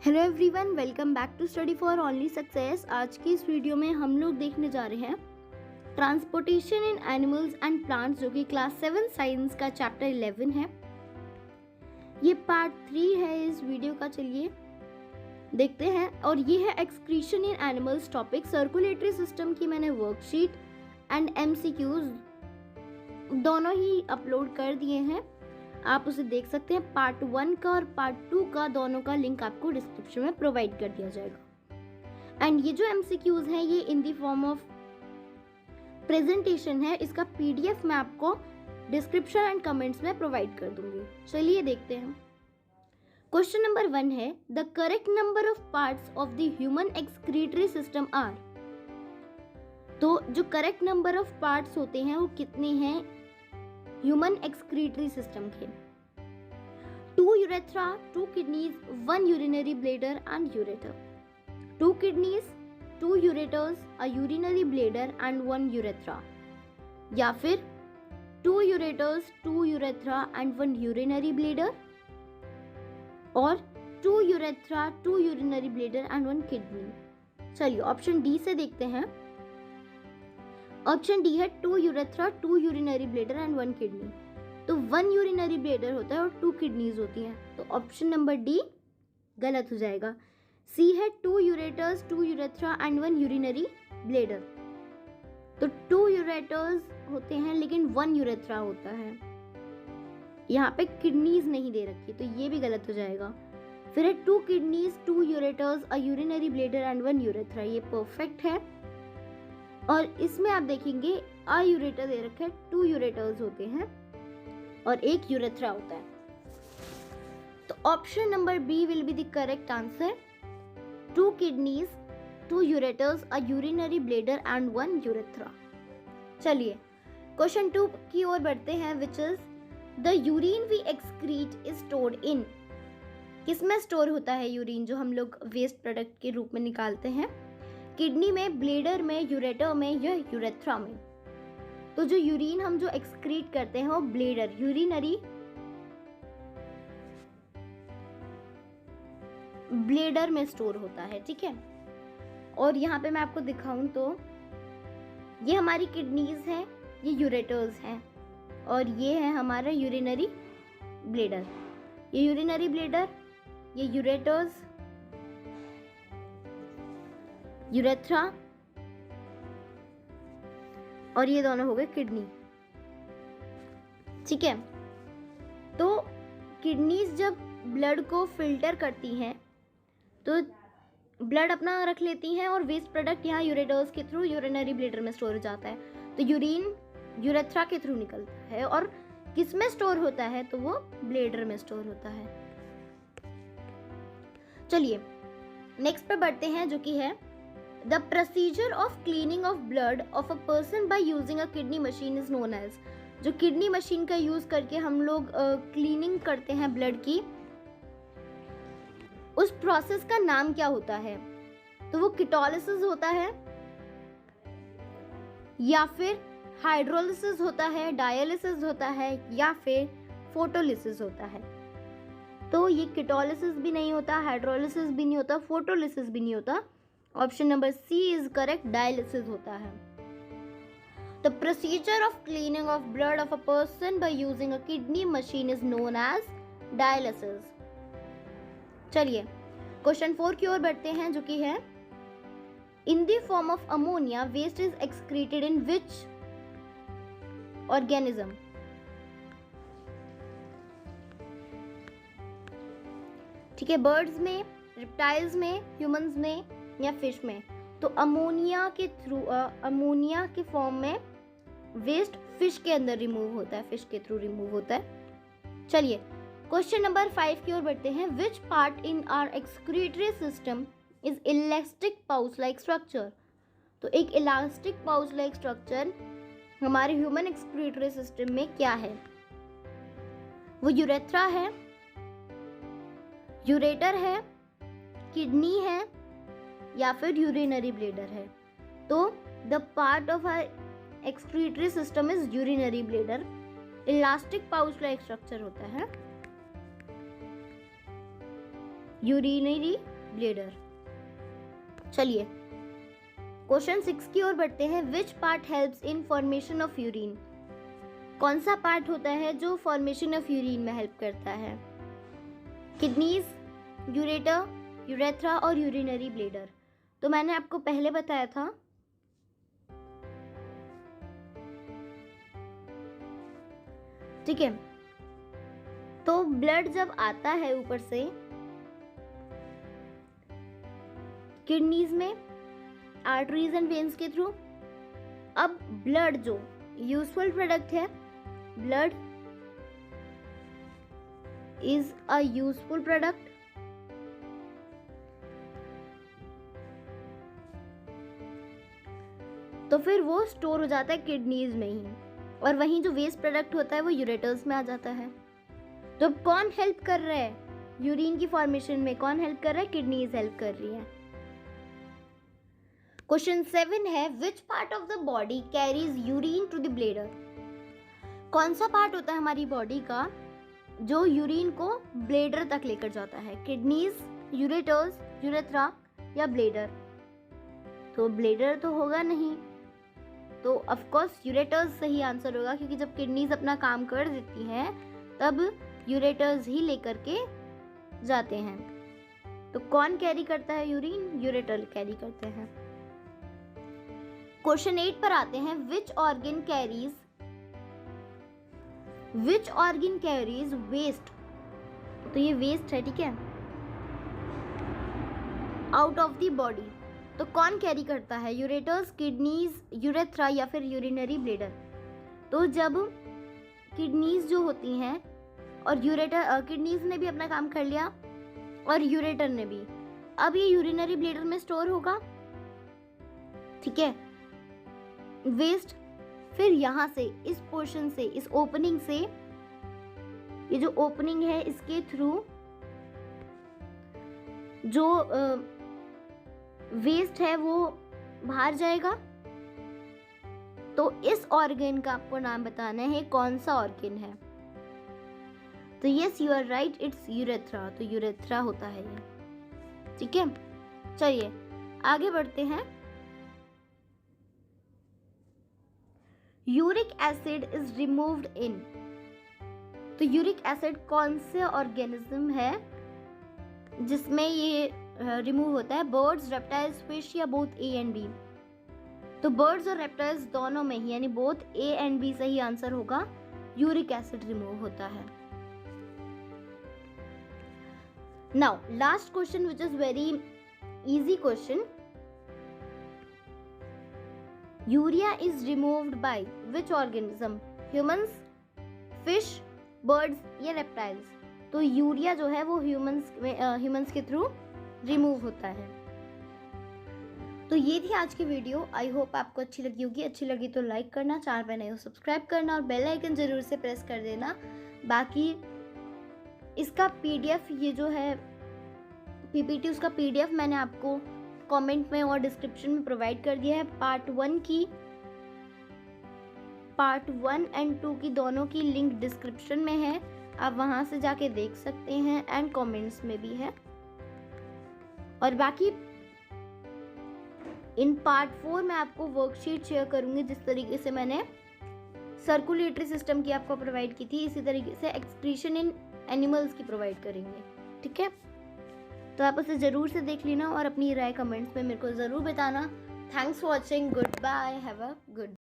Hello everyone, welcome back to study for only success. आज की इस वीडियो में हम लोग देखने जा रहे हैं transportation in animals and plants, जो कि क्लास 7 साइंस का चैप्टर 11 है। ये पार्ट 3 है इस वीडियो का। चलिए देखते हैं। और ये है एक्सक्रीशन इन एनिमल्स टॉपिक। सर्कुलेटरी सिस्टम की मैंने वर्कशीट एंड MCQs दोनों ही अपलोड कर दिए हैं, आप उसे देख सकते हैं। पार्ट 1 का और पार्ट 2 का दोनों का लिंक आपको डिस्क्रिप्शन में प्रोवाइड कर दिया जाएगा। एंड ये जो MCQs हैं ये in the form of presentation है। इसका PDF मैं आपको डिस्क्रिप्शन एंड कमेंट्स में प्रोवाइड कर दूंगी। चलिए देखते हैं। क्वेश्चन नंबर 1 है, the correct number of parts of the human excretory system are. तो जो करेक्ट नंबर ऑफ पार्ट्स होते हैं वो कितने हैं ह्यूमन एक्सक्रीटरी सिस्टम के? 2 urethra, 2 kidneys, 1 urinary bladder and ureter. 2 kidneys, 2 ureters, a urinary bladder and 1 urethra. या फिर 2 ureters, 2 urethra and 1 urinary bladder, और 2 urethra, 2 urinary bladder and 1 kidney. चलिए ऑप्शन डी से देखते हैं। ऑप्शन डी है 2 urethra, 2 urinary bladder and 1 kidney। तो 1 urinary bladder होता है और 2 किडनीज होती हैं, तो ऑप्शन नंबर डी गलत हो जाएगा। सी है 2 ureters, 2 urethra and 1 urinary bladder. तो 2 यूरेटर्स होते हैं लेकिन 1 यूरेथ्रा होता है। यहाँ पे किडनीज नहीं दे रखी, तो ये भी गलत हो जाएगा। फिर है 2 kidneys, 2 ureters, a urinary bladder and 1 urethra, ये परफेक्ट है। और इसमें आप देखेंगे अ यूरेटर दे रखा है, 2 यूरेटर्स होते हैं और 1 यूरेथ्रा होता है। तो option number B will be the correct answer. 2 kidneys, 2 ureters, a urinary bladder and 1 urethra. चलिए क्वेश्चन 2 की ओर बढ़ते हैं, which is the urine we excrete is stored in. किसमें स्टोर होता है यूरिन जो हम लोग वेस्ट प्रोडक्ट के रूप में निकालते हैं? किडनी में, ब्लेडर में, यूरेटर में या यूरेथ्रा में? तो जो यूरिन हम जो एक्सक्रीट करते हैं वो ब्लेडर, यूरिनरी ब्लेडर में स्टोर होता है, ठीक है। और यहाँ पे मैं आपको दिखाऊं तो ये हमारी किडनीज हैं, ये यूरेटर्स हैं और ये है हमारा यूरिनरी ब्लेडर। ये यूरिनरी ब्लेडर, ये यूरेटर्स, यूरेथ्रा और ये दोनों हो गए किडनी, ठीक है। तो किडनीज जब ब्लड को फिल्टर करती हैं तो ब्लड अपना रख लेती हैं और वेस्ट प्रोडक्ट यहाँ यूरेटर्स के थ्रू यूरिनरी ब्लेडर में स्टोर हो जाता है। तो यूरिन यूरेथ्रा के थ्रू निकलता है और किस में स्टोर होता है? तो वो ब्लेडर में स्टोर होता है। चलिए नेक्स्ट पे बढ़ते हैं, जो कि है the procedure of cleaning of blood of a person by using a kidney machine is known as. जो किडनी मशीन का यूज करके हम लोग क्लीनिंग करते हैं ब्लड की, उस प्रोसेस का नाम क्या होता है? तो वो किटोलिसिस होता है या फिर हाइड्रोलिसिस होता है, डायलिसिस होता है या फिर फोटोलिसिस होता है। तो ये किटोलिसिस भी नहीं होता, हाइड्रोलिसिस भी नहीं होता, फोटोलिसिस भी नहीं होता। Option number C is correct, dialysis होता है। The procedure of cleaning of blood of a person by using a kidney machine is known as dialysis. चलिए क्वेश्चन 4 की ओर बढ़ते हैं, जो कि है in the form of ammonia waste is excreted in which organism. ठीक है, बर्ड्स में, रिप्टाइल्स में, ह्यूमंस में या फिश में? तो अमोनिया के थ्रू, अमोनिया के फॉर्म में वेस्ट फिश के अंदर रिमूव होता है, फिश के थ्रू रिमूव होता है। चलिए क्वेश्चन नंबर 5 की ओर बढ़ते हैं, which part in our excretory system is elastic pouch like structure. तो एक इलास्टिक पाउच लाइक स्ट्रक्चर हमारे ह्यूमन एक्सक्रीटरी सिस्टम में क्या है? वो यूरेथ्रा है, यूरेटर है, किडनी है या फिर यूरिनरी ब्लेडर है? तो the part of our excretory system is urinary bladder. Elastic pouch like structure होता है। Urinary bladder. चलिए क्वेश्चन 6 की ओर बढ़ते हैं। Which part helps in formation of urine? कौन सा पार्ट होता है जो फॉर्मेशन ऑफ यूरिन में हेल्प करता है? किडनीज, यूरेटर, यूरेथ्रा और यूरिनरी ब्लैडर। तो मैंने आपको पहले बताया था ठीक है। तो ब्लड जब आता है ऊपर से किडनीज में आर्टरीज एंड वेन्स के थ्रू, अब ब्लड जो यूजफुल प्रोडक्ट है, blood is a useful product, तो फिर वो स्टोर हो जाता है किडनीज में ही, और वहीं जो वेस्ट प्रोडक्ट होता है वो यूरेटर्स में आ जाता है। तो अब कौन हेल्प कर रहा है यूरिन की फॉर्मेशन में? कौन हेल्प कर रहा है? किडनीज हेल्प कर रही है। क्वेश्चन 7 है which part of the body carries urine to the bladder? कौन सा पार्ट होता है हमारी बॉडी का जो यूरिन को ब्लैडर तक लेकर जाता है? किडनीज, यूरेटर्स, यूरेथ्रा या ब्लैडर? तो ब्लैडर तो होगा नहीं, तो ऑफ कोर्स यूरेटर्स सही आंसर होगा, क्योंकि जब किडनीज अपना काम कर देती हैं तब यूरेटर्स ही लेकर के जाते हैं। तो कौन कैरी करता है यूरिन? यूरेटर कैरी करते हैं। क्वेश्चन 8 पर आते हैं। Which organ carries waste? तो ये वेस्ट है, ठीक है, आउट ऑफ द बॉडी। तो कौन कैरी करता है? यूरेटर्स, किडनीज, यूरेथ्रा या फिर यूरिनरी ब्लैडर? तो जब किडनीज जो होती हैं और किडनीज ने भी अपना काम कर लिया और यूरेटर ने भी, अब ये यूरिनरी ब्लैडर में स्टोर होगा, ठीक है, वेस्ट। फिर यहाँ से इस पोर्शन से, इस ओपनिंग से, ये जो ओपनिंग है इसके थ्रू जो वेस्ट है वो बाहर जाएगा। तो इस ऑर्गन का आपको नाम बताना है, कौन सा ऑर्गन है? तो yes you are right, it's urethra. तो यूरेथ्रा होता है ये, ठीक है। चलिए आगे बढ़ते हैं। Uric acid is removed in. तो यूरिक एसिड कौन से ऑर्गेनिज्म है जिसमें ये रिमूव होता है? बर्ड्स, रेप्टाइल्स, फिश या बोथ ए एंड बी? तो बर्ड्स और रेप्टाइल्स दोनों में ही, यानी बोथ ए एंड बी सही आंसर होगा। यूरिक एसिड रिमूव होता है। Now last question which is very easy question. Urea is removed by which organism? Humans, fish, birds या रेप्टाइल्स? तो यूरिया जो है वो ह्यूमंस के थ्रू रिमूव होता है। तो ये थी आज की वीडियो। आई होप आपको अच्छी लगी होगी। अच्छी लगी तो लाइक करना, चैनल पर नए हो सब्सक्राइब करना और बेल आइकन जरूर से प्रेस कर देना। बाकी इसका पीडीएफ, ये जो है पीपीटी, उसका पीडीएफ मैंने आपको कमेंट में और डिस्क्रिप्शन में प्रोवाइड कर दिया है। पार्ट 1 एंड 2 की दोनों की लिंक डिस्क्रिप्शन में है, आप वहां से जाके देख सकते हैं, एंड कमेंट्स में भी है। और बाकी इन पार्ट 4 में आपको वर्कशीट शेयर करूंगी, जिस तरीके से मैंने सर्कुलेटरी सिस्टम की आपको प्रोवाइड की थी, इसी तरीके से एक्सक्रीशन इन एनिमल्स की प्रोवाइड करेंगे, ठीक है। तो आप उसे ज़रूर से देख लेना और अपनी राय कमेंट्स में मेरे को ज़रूर बताना। Thanks for watching, good bye, have a good